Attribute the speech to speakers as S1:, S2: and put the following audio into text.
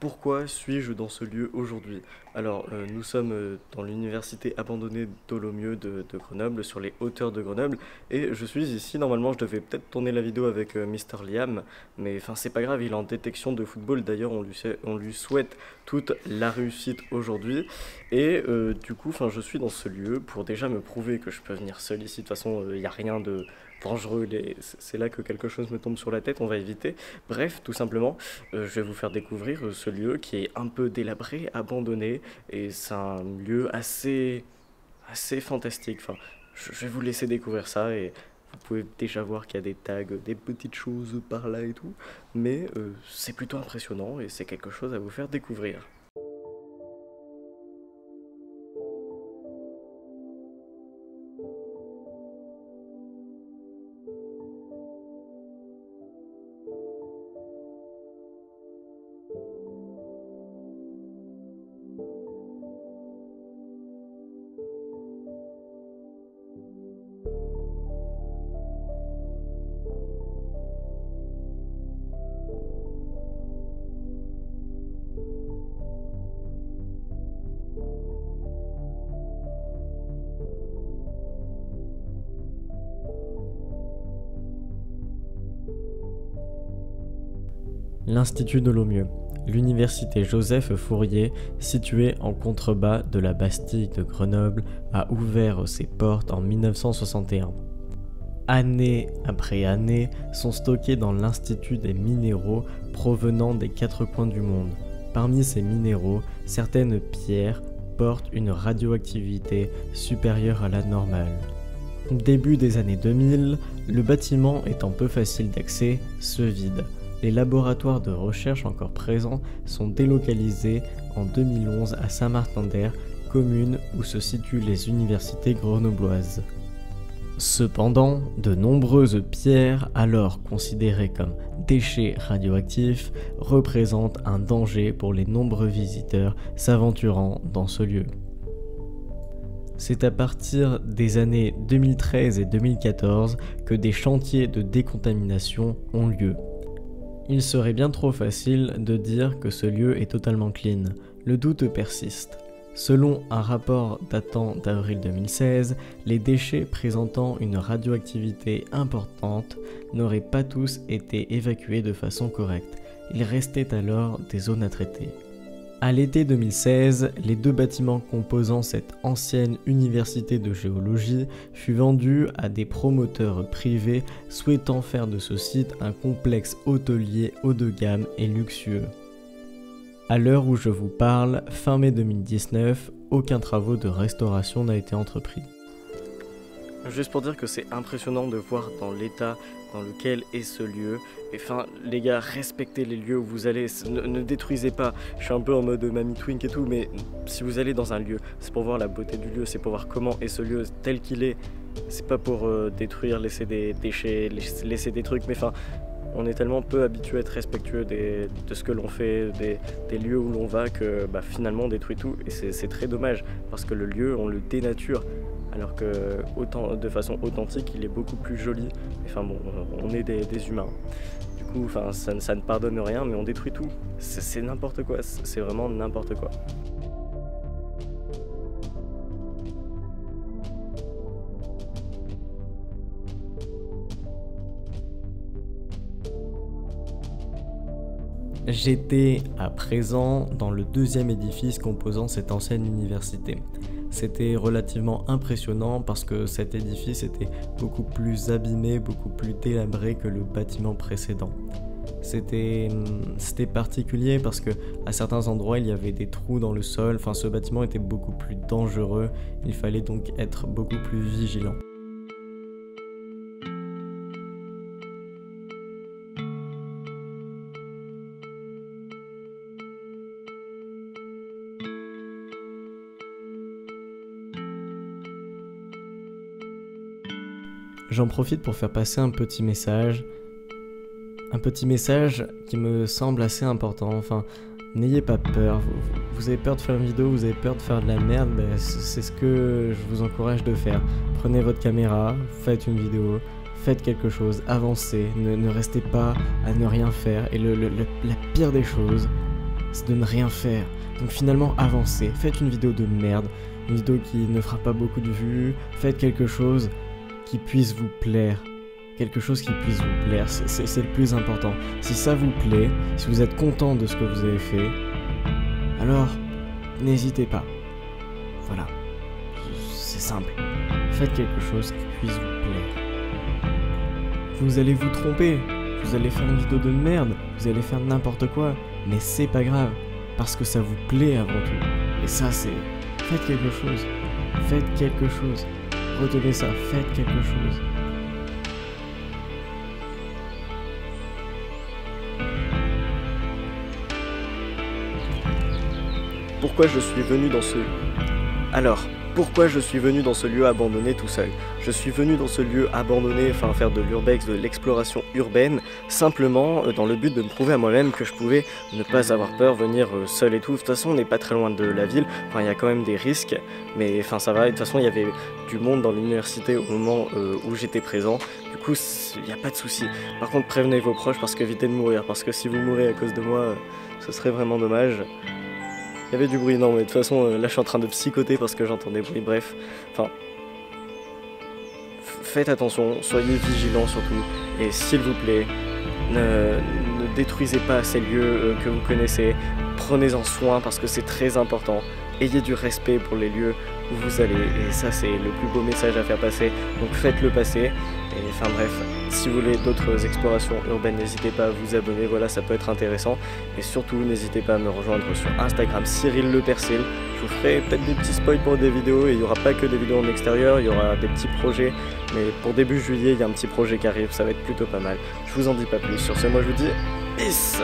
S1: pourquoi suis-je dans ce lieu aujourd'hui? Alors, nous sommes dans l'université abandonnée d'Ollomieux de Grenoble, sur les hauteurs de Grenoble, et je suis ici. Normalement, je devais peut-être tourner la vidéo avec Mister Liam, mais enfin, c'est pas grave, il est en détection de football. D'ailleurs, on lui souhaite toute la réussite aujourd'hui. Et du coup, enfin, je suis dans ce lieu pour déjà me prouver que je peux venir seul ici. De toute façon, il n'y a rien de dangereux. C'est là que quelque chose me tombe sur la tête, on va éviter. Bref, tout simplement, je vais vous faire découvrir ce lieu qui est un peu délabré, abandonné, et c'est un lieu assez fantastique. Enfin, je vais vous laisser découvrir ça, et vous pouvez déjà voir qu'il y a des tags, des petites choses par là et tout, mais c'est plutôt impressionnant et c'est quelque chose à vous faire découvrir.
S2: L'Institut de Ollomieux, l'université Joseph Fourier, située en contrebas de la Bastille de Grenoble, a ouvert ses portes en 1961. Année après année sont stockés dans l'Institut des minéraux provenant des quatre coins du monde. Parmi ces minéraux, certaines pierres portent une radioactivité supérieure à la normale. Début des années 2000, le bâtiment étant peu facile d'accès, se vide. Les laboratoires de recherche encore présents sont délocalisés en 2011 à Saint-Martin-d'Hères, commune où se situent les universités grenobloises. Cependant, de nombreuses pierres, alors considérées comme déchets radioactifs, représentent un danger pour les nombreux visiteurs s'aventurant dans ce lieu. C'est à partir des années 2013 et 2014 que des chantiers de décontamination ont lieu. Il serait bien trop facile de dire que ce lieu est totalement clean. Le doute persiste. Selon un rapport datant d'avril 2016, les déchets présentant une radioactivité importante n'auraient pas tous été évacués de façon correcte. Il restait alors des zones à traiter. À l'été 2016, les deux bâtiments composant cette ancienne université de géologie furent vendus à des promoteurs privés souhaitant faire de ce site un complexe hôtelier haut de gamme et luxueux. À l'heure où je vous parle, fin mai 2019, aucun travaux de restauration n'a été entrepris.
S1: Juste pour dire que c'est impressionnant de voir dans l'état dans lequel est ce lieu. Et enfin, les gars, respectez les lieux où vous allez, ne détruisez pas. Je suis un peu en mode Mamie Twink et tout, mais si vous allez dans un lieu, c'est pour voir la beauté du lieu, c'est pour voir comment est ce lieu tel qu'il est. C'est pas pour détruire, laisser des déchets, laisser des trucs, mais enfin, on est tellement peu habitué à être respectueux de ce que l'on fait, des lieux où l'on va, que finalement on détruit tout. Et c'est très dommage, parce que le lieu, on le dénature. Alors que de façon authentique, il est beaucoup plus joli. Enfin bon, on est des humains. Du coup, enfin, ça ne pardonne rien, mais on détruit tout. C'est n'importe quoi, c'est vraiment n'importe quoi.
S2: J'étais à présent dans le deuxième édifice composant cette ancienne université. C'était relativement impressionnant parce que cet édifice était beaucoup plus abîmé, beaucoup plus délabré que le bâtiment précédent. C'était particulier parce que à certains endroits il y avait des trous dans le sol, enfin ce bâtiment était beaucoup plus dangereux, il fallait donc être beaucoup plus vigilant. J'en profite pour faire passer un petit message qui me semble assez important. Enfin, n'ayez pas peur, vous avez peur de faire une vidéo, vous avez peur de faire de la merde, c'est ce que je vous encourage de faire. Prenez votre caméra, faites une vidéo, faites quelque chose, avancez, ne restez pas à ne rien faire. Et la pire des choses, c'est de ne rien faire. Donc finalement, avancez, faites une vidéo de merde, une vidéo qui ne fera pas beaucoup de vues, faites quelque chose qui puisse vous plaire. Quelque chose qui puisse vous plaire, c'est le plus important. Si ça vous plaît, si vous êtes content de ce que vous avez fait, alors n'hésitez pas. Voilà, c'est simple. Faites quelque chose qui puisse vous plaire. Vous allez vous tromper, vous allez faire une vidéo de merde, vous allez faire n'importe quoi, mais c'est pas grave, parce que ça vous plaît avant tout. Et ça c'est... Faites quelque chose. Faites quelque chose. Retenez ça, faites quelque chose.
S1: Pourquoi je suis venu dans ce... Alors, pourquoi je suis venu dans ce lieu abandonné tout seul? Je suis venu dans ce lieu abandonné, enfin faire de l'urbex, de l'exploration urbaine, simplement dans le but de me prouver à moi-même que je pouvais ne pas avoir peur, venir seul et tout. De toute façon, on n'est pas très loin de la ville, enfin il y a quand même des risques, mais enfin ça va. De toute façon, il y avait du monde dans l'université au moment où j'étais présent. Du coup, il n'y a pas de souci. Par contre, prévenez vos proches parce qu'évitez de mourir, parce que si vous mourrez à cause de moi, ce serait vraiment dommage. Il y avait du bruit, non mais de toute façon là je suis en train de psychoter parce que j'entends des bruits, bref. Enfin, faites attention, soyez vigilants surtout, et s'il vous plaît, ne détruisez pas ces lieux que vous connaissez, prenez-en soin parce que c'est très important. Ayez du respect pour les lieux où vous allez, et ça c'est le plus beau message à faire passer, donc faites-le passer. Et enfin bref, si vous voulez d'autres explorations urbaines, n'hésitez pas à vous abonner, voilà, ça peut être intéressant. Et surtout, n'hésitez pas à me rejoindre sur Instagram, Cyril Le Persil. Je vous ferai peut-être des petits spoils pour des vidéos, et il n'y aura pas que des vidéos en extérieur, il y aura des petits projets. Mais pour début juillet, il y a un petit projet qui arrive, ça va être plutôt pas mal. Je vous en dis pas plus, sur ce, moi je vous dis peace.